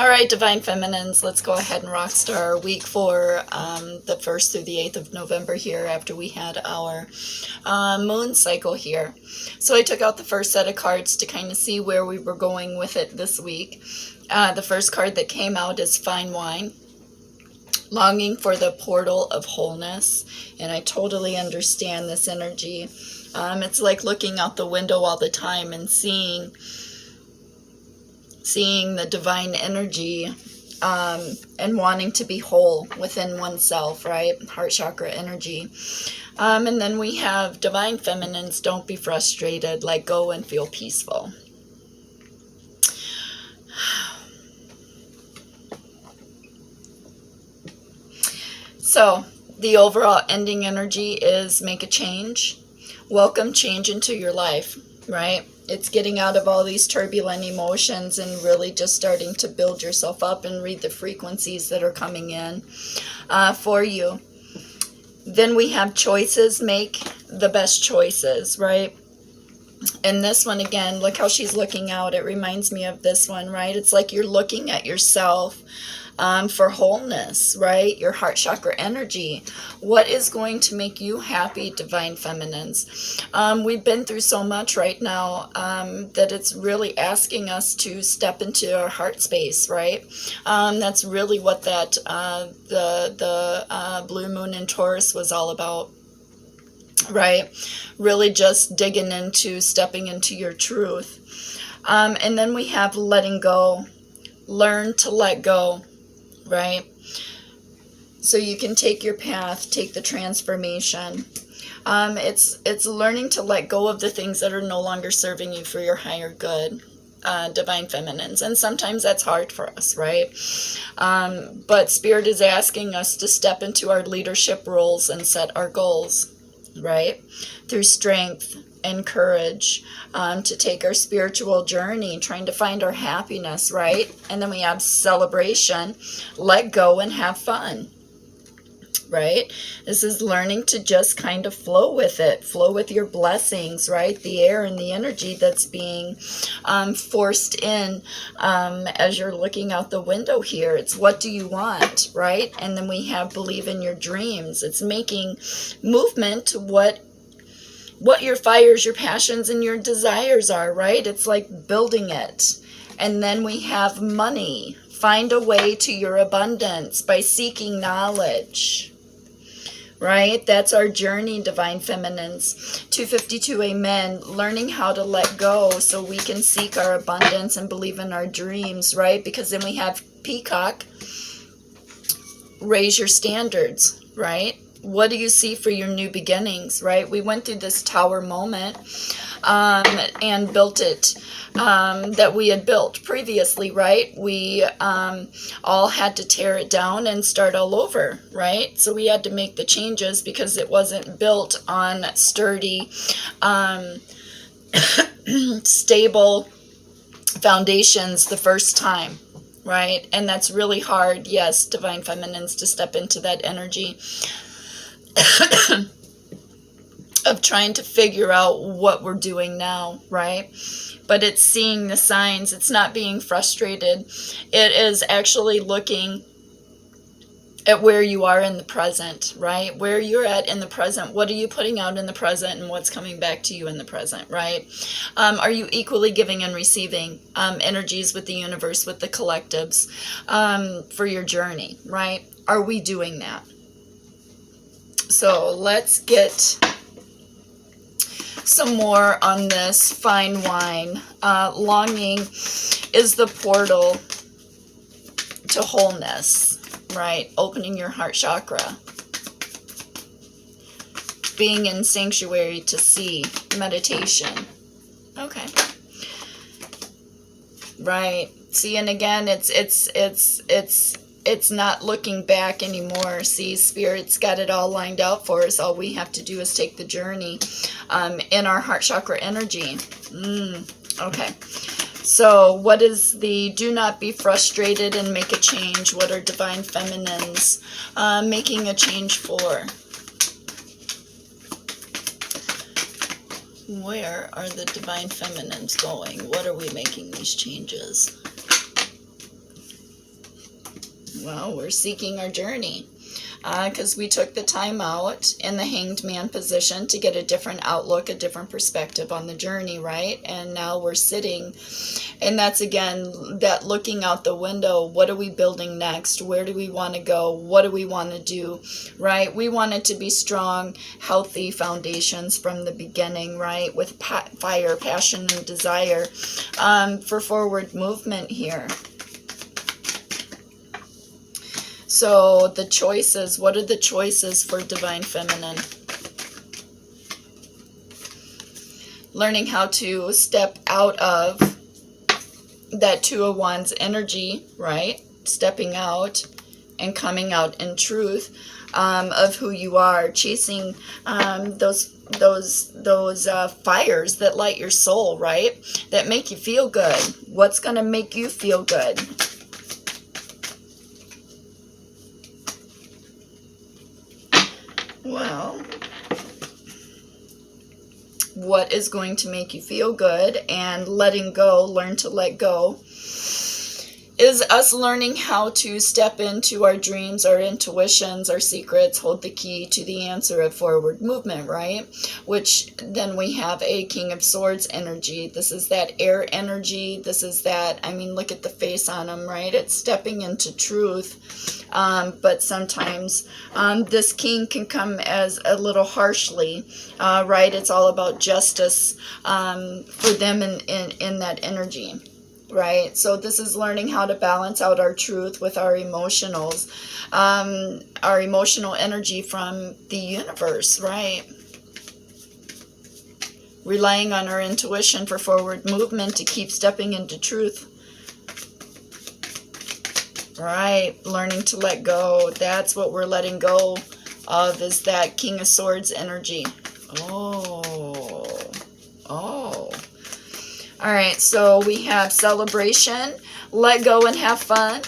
All right, Divine Feminines, let's go ahead and rock star our week for the 1st through the 8th of November here after we had our moon cycle here. So I took out the first set of cards to kind of see where we were going with it this week. The first card that came out is Fine Wine, longing for the portal of wholeness. And I totally understand this energy. It's like looking out the window all the time and seeing the divine energy and wanting to be whole within oneself, right? Heart chakra energy. And then we have Divine Feminines, don't be frustrated, let go and feel peaceful. So the overall ending energy is make a change. Welcome change into your life, right? It's getting out of all these turbulent emotions and really just starting to build yourself up and read the frequencies that are coming in for you. Then we have choices. Make the best choices, right? And this one, again, look how she's looking out. It reminds me of this one, right? It's like you're looking at yourself for wholeness, right? Your heart chakra energy. What is going to make you happy, Divine Feminines? We've been through so much right now that it's really asking us to step into our heart space, right? That's really what that the blue moon in Taurus was all about, right? Really just digging into, stepping into your truth. And then we have letting go. Learn to let go, right? So you can take your path, take the transformation. It's learning to let go of the things that are no longer serving you for your higher good, Divine Feminines. And sometimes that's hard for us, right? But Spirit is asking us to step into our leadership roles and set our goals, right? Through strength and courage, to take our spiritual journey, trying to find our happiness, right? And then we have celebration, let go and have fun, right? This is learning to just kind of flow with it, flow with your blessings, right? The air and the energy that's being forced in as you're looking out the window here. It's what do you want, right? And then we have believe in your dreams. It's making movement to what your fires, your passions, and your desires are, right? It's like building it. And then we have money. Find a way to your abundance by seeking knowledge, right? That's our journey, Divine Feminines. 252, amen. Learning how to let go so we can seek our abundance and believe in our dreams, right? Because then we have Peacock. Raise your standards, right? What do you see for your new beginnings, right? We went through this tower moment and built it, that we had built previously, right? We all had to tear it down and start all over, right? So we had to make the changes because it wasn't built on sturdy, stable foundations the first time, right? And that's really hard, yes, Divine Feminines, to step into that energy of trying to figure out what we're doing now, right? But it's seeing the signs. It's not being frustrated. It is actually looking at where you are in the present, right? Where you're at in the present. What are you putting out in the present and what's coming back to you in the present, right? Are you equally giving and receiving energies with the universe, with the collectives for your journey, right? Are we doing that? So let's get some more on this fine wine. Longing is the portal to wholeness, right? Opening your heart chakra. Being in sanctuary to see. Meditation. Okay. Right. See, and again, it's not looking back anymore. See, Spirit's got it all lined out for us. All we have to do is take the journey in our heart chakra energy. Okay. So what is the do not be frustrated and make a change? What are Divine Feminines making a change for? Where are the Divine Feminines going? What are we making these changes? Well, we're seeking our journey. Because we took the time out in the hanged man position to get a different outlook, a different perspective on the journey, right? And now we're sitting, and that's again that looking out the window. What are we building next? Where do we want to go? What do we want to do, right? We want it to be strong, healthy foundations from the beginning, right? With fire, passion, and desire for forward movement here. So the choices, what are the choices for Divine Feminine? Learning how to step out of that Two of Wands energy, right? Stepping out and coming out in truth of who you are, chasing those fires that light your soul, right? That make you feel good. What's going to make you feel good? Well, what is going to make you feel good, and letting go, learn to let go, is us learning how to step into our dreams, our intuitions, our secrets, hold the key to the answer of forward movement, right? Which then we have a King of Swords energy. This is that air energy. This is that, I mean, look at the face on them, right? It's stepping into truth. But sometimes this king can come as a little harshly, right? It's all about justice for them in that energy. Right, so this is learning how to balance out our truth with our emotionals, our emotional energy from the universe, right? Relying on our intuition for forward movement to keep stepping into truth. Right, learning to let go. That's what we're letting go of, is that King of Swords energy. Oh. All right, so we have celebration, let go and have fun.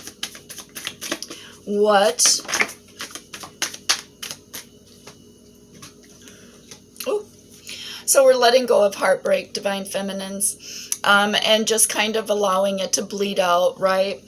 What? Oh, so we're letting go of heartbreak, Divine Feminines, and just kind of allowing it to bleed out, right?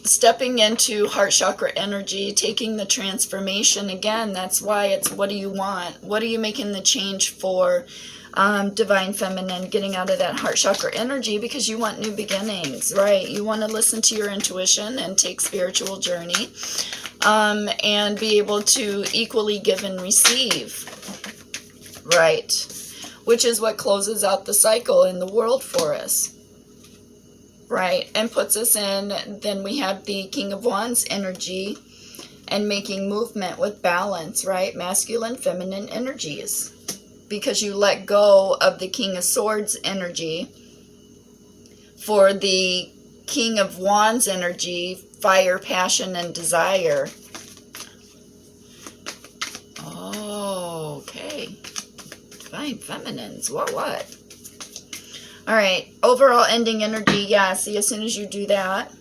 Stepping into heart chakra energy, taking the transformation. Again, that's why it's what do you want? What are you making the change for? Divine Feminine, getting out of that heart chakra energy, because you want new beginnings, right? You want to listen to your intuition and take spiritual journey, and be able to equally give and receive, right? Which is what closes out the cycle in the world for us, right? And puts us in, then we have the King of Wands energy and making movement with balance, right? Masculine, feminine energies. Because you let go of the King of Swords energy for the King of Wands energy, fire, passion, and desire. Oh, okay. Divine Feminines, what? All right, overall ending energy, yeah, see, as soon as you do that,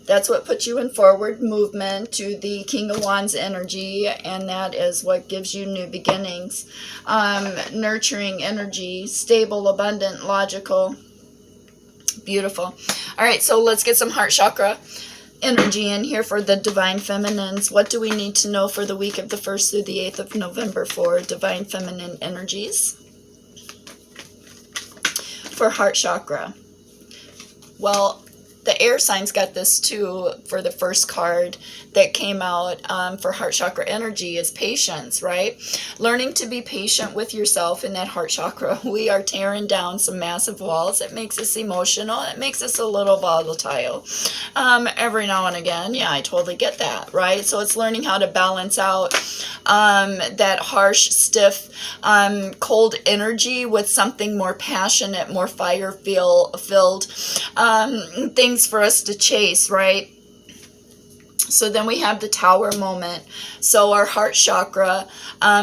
that's what puts you in forward movement to the King of Wands energy, and that is what gives you new beginnings. Nurturing energy, stable, abundant, logical. Beautiful. All right, so let's get some heart chakra energy in here for the Divine Feminines. What do we need to know for the week of the 1st through the 8th of November for Divine Feminine energies? For heart chakra. Well, the air signs got this too. For the first card that came out for heart chakra energy is patience, right? Learning to be patient with yourself in that heart chakra. We are tearing down some massive walls. It makes us emotional. It makes us a little volatile every now and again. Yeah, I totally get that, right? So it's learning how to balance out that harsh, stiff, cold energy with something more passionate, more fire-filled, things for us to chase, right? So then we have the tower moment. So our heart chakra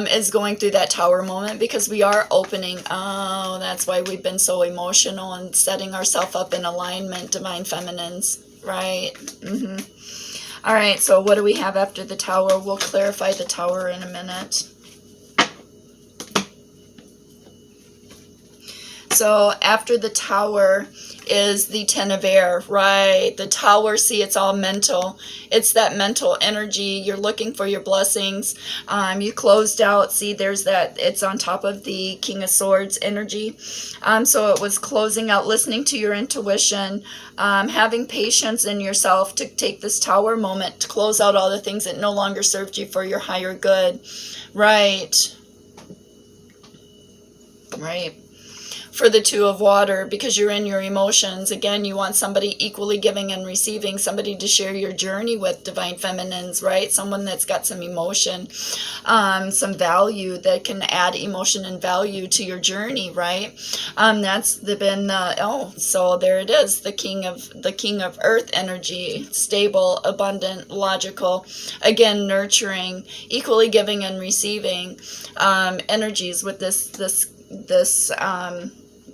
is going through that tower moment because we are opening. Oh, that's why we've been so emotional and setting ourselves up in alignment, Divine Feminines, right? All right, so what do we have after the tower? We'll clarify the tower in a minute. So after the Tower is the Ten of Air, right? The Tower, see, it's all mental. It's that mental energy. You're looking for your blessings. You closed out. See, there's that. It's on top of the King of Swords energy. So it was closing out, listening to your intuition, having patience in yourself to take this Tower moment to close out all the things that no longer served you for your higher good. Right. Right. For the Two of Water, because you're in your emotions. Again, you want somebody equally giving and receiving, somebody to share your journey with, Divine Feminines, right? Someone that's got some emotion, some value, that can add emotion and value to your journey, right? That's been so there it is, the King of Earth energy, stable, abundant, logical, again, nurturing, equally giving and receiving energies with this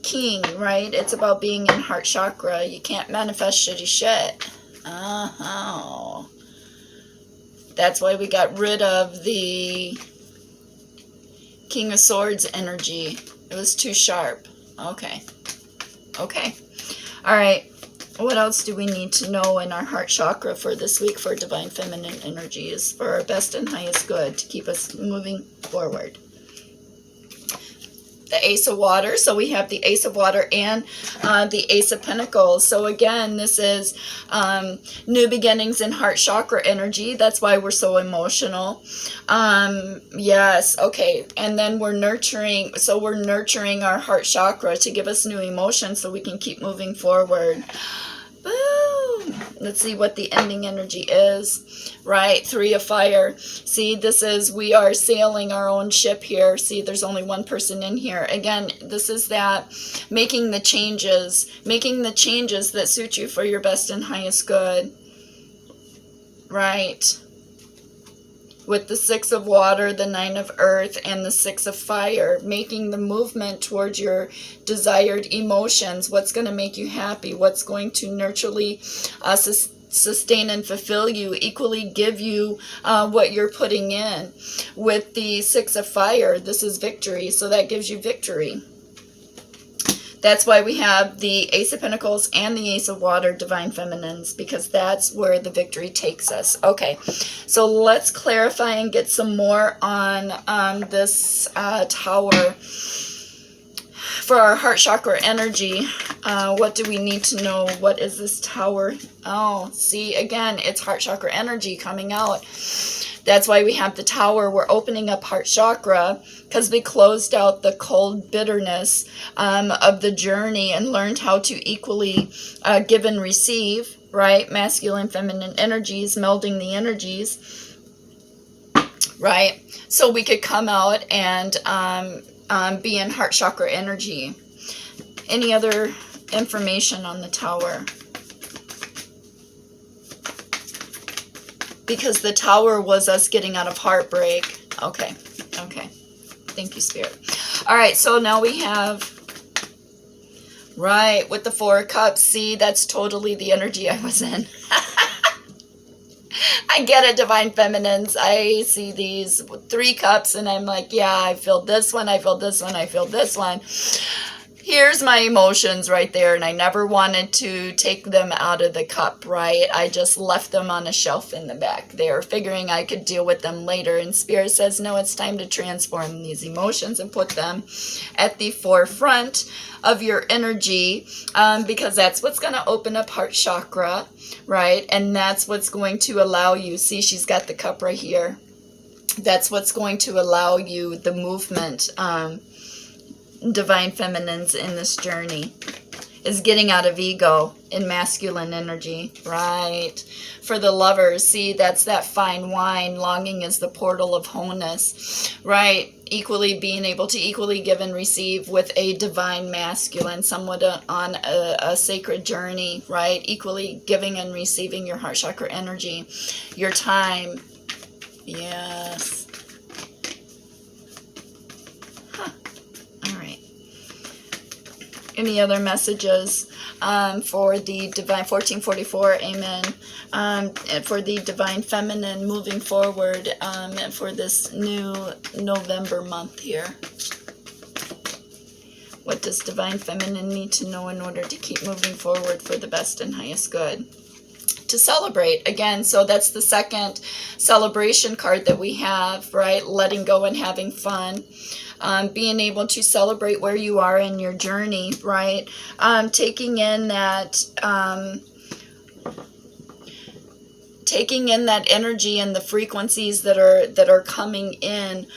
King, right? It's about being in heart chakra. You can't manifest shitty shit. That's why we got rid of the King of Swords energy. It was too sharp. Okay. All right. What else do we need to know in our heart chakra for this week for Divine Feminine energies, for our best and highest good, to keep us moving forward? The Ace of Water. So we have the Ace of Water and the Ace of Pentacles. So again, this is new beginnings in heart chakra energy. That's why we're so emotional. Yes, okay. And then we're nurturing. So we're nurturing our heart chakra to give us new emotions so we can keep moving forward. Boom. Let's see what the ending energy is. Right, Three of Fire. See, this is, we are sailing our own ship here. See, there's only one person in here. Again, this is that making the changes that suit you for your best and highest good. Right. With the Six of Water, the Nine of Earth, and the Six of Fire, making the movement towards your desired emotions. What's going to make you happy? What's going to nurturely sustain and fulfill you, equally give you what you're putting in. With the Six of Fire, this is victory, so that gives you victory. That's why we have the Ace of Pentacles and the Ace of Water, Divine Feminines, because that's where the victory takes us. Okay, so let's clarify and get some more on this Tower. For our heart chakra energy, what do we need to know? What is this Tower? Oh, see, again, it's heart chakra energy coming out. That's why we have the Tower. We're opening up heart chakra because we closed out the cold bitterness of the journey and learned how to equally give and receive, right? Masculine, feminine energies, melding the energies, right? So we could come out and be in heart chakra energy. Any other information on the Tower? Because the Tower was us getting out of heartbreak. Okay. Thank you, Spirit. All right, so now we have, right, with the Four of Cups. See, that's totally the energy I was in. I get it, Divine Feminines. I see these 3 cups and I'm like, yeah, I feel this one, I feel this one, I feel this one. Here's my emotions right there, and I never wanted to take them out of the cup, right? I just left them on a shelf in the back there, figuring I could deal with them later. And Spirit says, no, it's time to transform these emotions and put them at the forefront of your energy, because that's what's going to open up heart chakra, right? And that's what's going to allow you, see, she's got the cup right here. That's what's going to allow you the movement, Divine Feminines, in this journey, is getting out of ego in masculine energy, right? For the Lovers, see, that's that fine wine. Longing is the portal of wholeness, right? Equally being able to equally give and receive with a divine masculine, somewhat on a sacred journey, right? Equally giving and receiving your heart chakra energy, your time. Yes. Any other messages for the Divine 1444? Amen. For the Divine Feminine moving forward for this new November month here. What does divine feminine need to know in order to keep moving forward for the best and highest good? To celebrate again. So that's the second celebration card that we have, right? Letting go and having fun. Being able to celebrate where you are in your journey, right? Taking in that energy and the frequencies that are coming in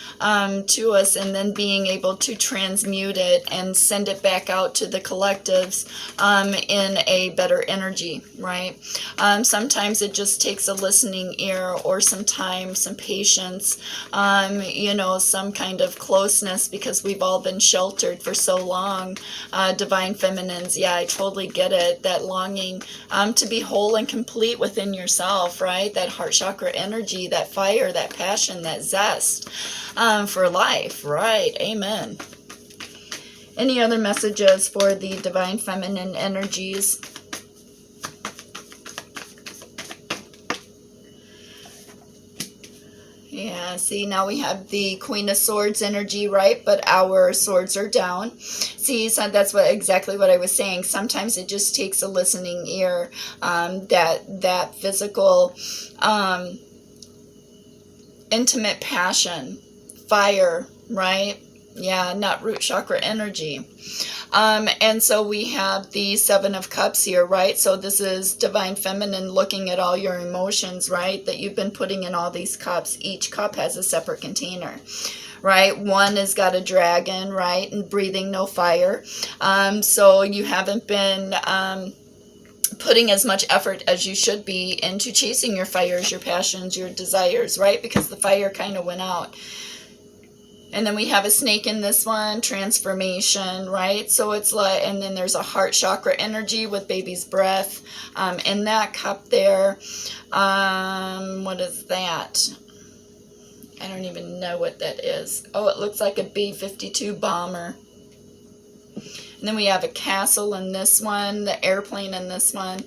to us, and then being able to transmute it and send it back out to the collectives in a better energy, right? Sometimes it just takes a listening ear, or some time, some patience, you know, some kind of closeness, because we've all been sheltered for so long. Divine feminines, yeah, I totally get it. That longing to be whole and complete within yourself, right? That heart chakra energy, that fire, that passion, that zest for life, right? Amen. Any other messages for the divine feminine energies? Yeah, see, now we have the Queen of Swords energy, right? But our swords are down. See, so that's exactly what I was saying. Sometimes it just takes a listening ear, that physical, intimate passion, fire, right? Yeah, not root chakra energy. And so we have the Seven of Cups here, right? So this is divine feminine looking at all your emotions, right? That you've been putting in all these cups. Each cup has a separate container, right? One has got a dragon, right? And breathing no fire. So you haven't been putting as much effort as you should be into chasing your fires, your passions, your desires, right? Because the fire kind of went out. And then we have a snake in this one, transformation, right? So it's like, and then there's a heart chakra energy with baby's breath in that cup there. What is that? I don't even know what that is. Oh, it looks like a B-52 bomber. And then we have a castle in this one, the airplane in this one.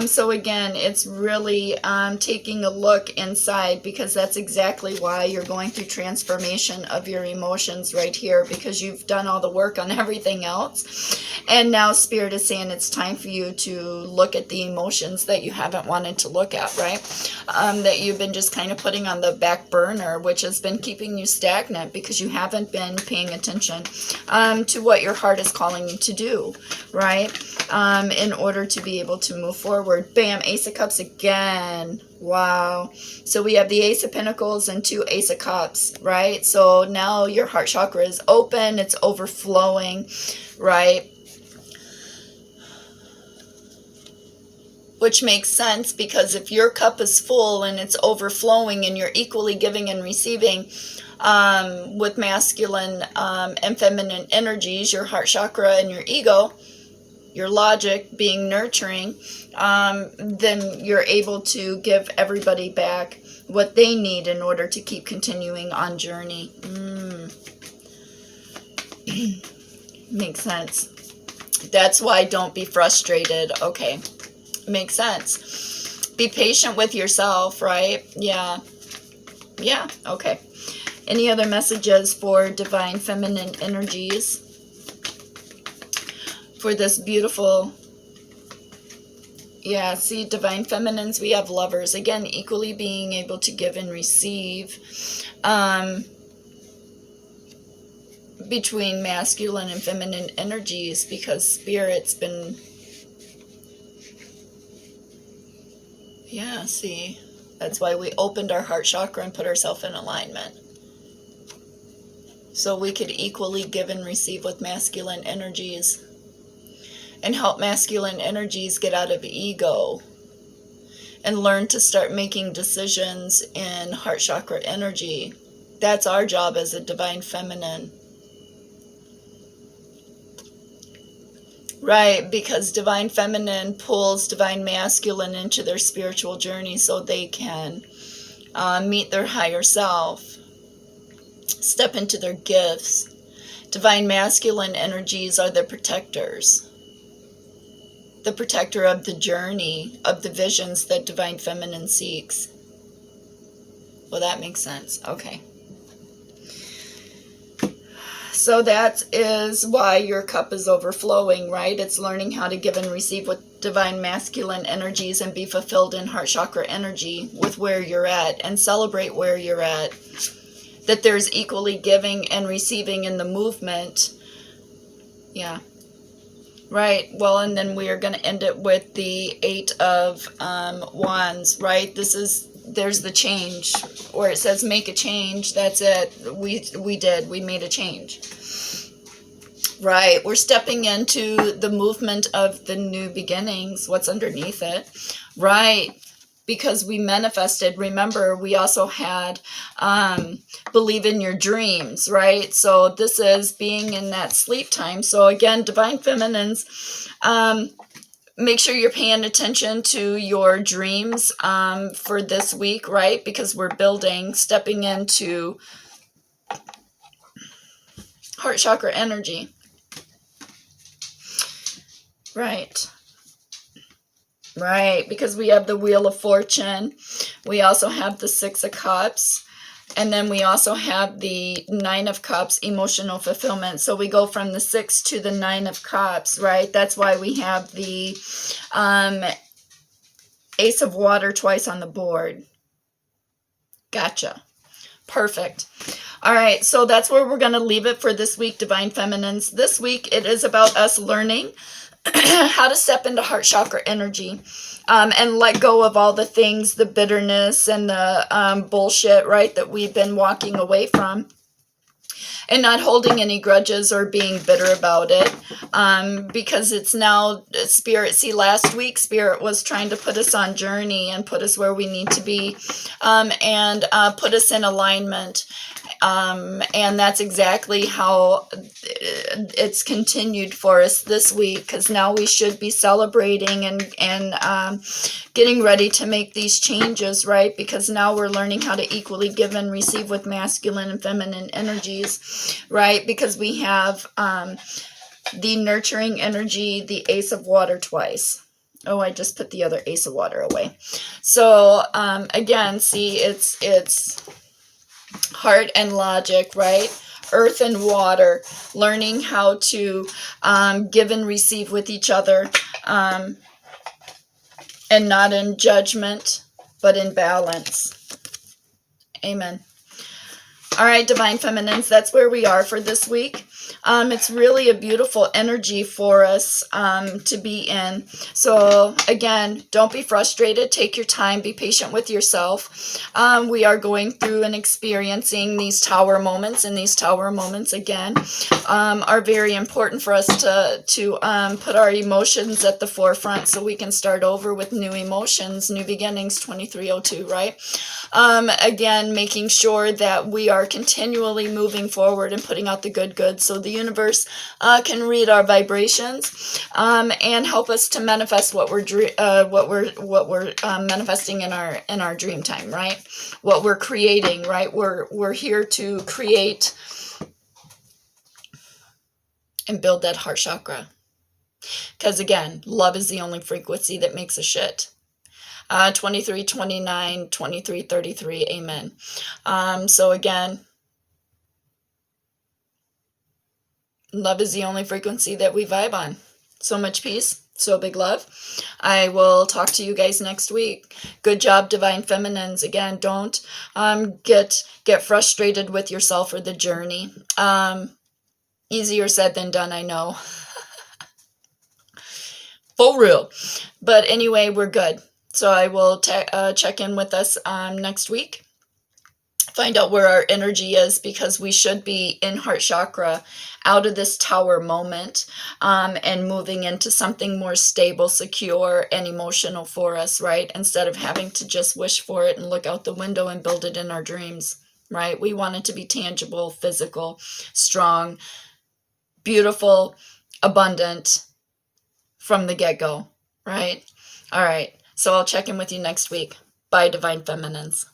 So again, it's really taking a look inside, because that's exactly why you're going through transformation of your emotions right here, because you've done all the work on everything else. And now Spirit is saying it's time for you to look at the emotions that you haven't wanted to look at, right? That you've been just kind of putting on the back burner, which has been keeping you stagnant because you haven't been paying attention to what your heart is calling you to do, right? In order to be able to move forward. Bam, Ace of Cups again. Wow. So we have the Ace of Pentacles and 2 Ace of Cups, right? So now your heart chakra is open, it's overflowing, right? Which makes sense, because if your cup is full and it's overflowing and you're equally giving and receiving with masculine and feminine energies, your heart chakra and your ego, your logic being nurturing, then you're able to give everybody back what they need in order to keep continuing on journey. Makes sense. That's why don't be frustrated. Okay. Makes sense. Be patient with yourself, right? Yeah. Yeah, okay. Any other messages for divine feminine energies for this beautiful, yeah, see, divine feminines, we have lovers. Again, equally being able to give and receive between masculine and feminine energies, because Spirit's been, yeah, see, that's why we opened our heart chakra and put ourselves in alignment. So we could equally give and receive with masculine energies and help masculine energies get out of ego and learn to start making decisions in heart chakra energy. That's our job as a divine feminine. Right, because divine feminine pulls divine masculine into their spiritual journey so they can meet their higher self, step into their gifts. Divine masculine energies are the protectors. The protector of the journey, of the visions that divine feminine seeks. Well, that makes sense. Okay. So that is why your cup is overflowing, right? It's learning how to give and receive with divine masculine energies and be fulfilled in heart chakra energy with where you're at, and celebrate where you're at. That there's equally giving and receiving in the movement. Yeah. Right. Well, and then we are going to end it with the Eight of Wands, right? There's the change where it says make a change. That's it. We made a change. Right. We're stepping into the movement of the new beginnings. What's underneath it? Right. Because we manifested. Remember, we also had believe in your dreams, right? So this is being in that sleep time. So again, divine feminines, make sure you're paying attention to your dreams for this week, right? Because we're stepping into heart chakra energy. Right. Right, because we have the Wheel of Fortune. We also have the Six of Cups. And then we also have the Nine of Cups, emotional fulfillment. So we go from the Six to the Nine of Cups, right? That's why we have the Ace of Water twice on the board. Gotcha. Perfect. All right, so that's where we're going to leave it for this week, Divine Feminines. This week, it is about us learning how to step into heart chakra energy and let go of all the things, the bitterness and the bullshit, right, that we've been walking away from. And not holding any grudges or being bitter about it, because it's now Spirit. See, last week Spirit was trying to put us on journey and put us where we need to be, and put us in alignment. And that's exactly how it's continued for us this week, because now we should be celebrating and getting ready to make these changes, right? Because now we're learning how to equally give and receive with masculine and feminine energies, right? Because we have the nurturing energy, the Ace of Water twice. Oh, I just put the other Ace of Water away. So again, see, it's heart and logic, right? Earth and water, learning how to give and receive with each other, and not in judgment, but in balance. Amen. All right, Divine Feminines, that's where we are for this week. It's really a beautiful energy for us to be in. So again, don't be frustrated. Take your time. Be patient with yourself. We are going through and experiencing these tower moments, and these tower moments, again, are very important for us to put our emotions at the forefront so we can start over with new emotions, new beginnings, 2302, right? Again, making sure that we are continually moving forward and putting out the good so the universe can read our vibrations and help us to manifest what we're manifesting in our dream time, right? What we're creating, right? We're here to create and build that heart chakra, because again, love is the only frequency that makes a shit. 23, 29, 23, 33, amen. So again, love is the only frequency that we vibe on. So much peace, so big love. I will talk to you guys next week. Good job, Divine Feminines. Again, don't get frustrated with yourself or the journey. Easier said than done, I know. For real. But anyway, we're good. So I will check in with us next week. Find out where our energy is, because we should be in heart chakra, out of this tower moment, and moving into something more stable, secure, and emotional for us, right? Instead of having to just wish for it and look out the window and build it in our dreams, right? We want it to be tangible, physical, strong, beautiful, abundant from the get-go, right? All right. So I'll check in with you next week. Bye, Divine Feminines.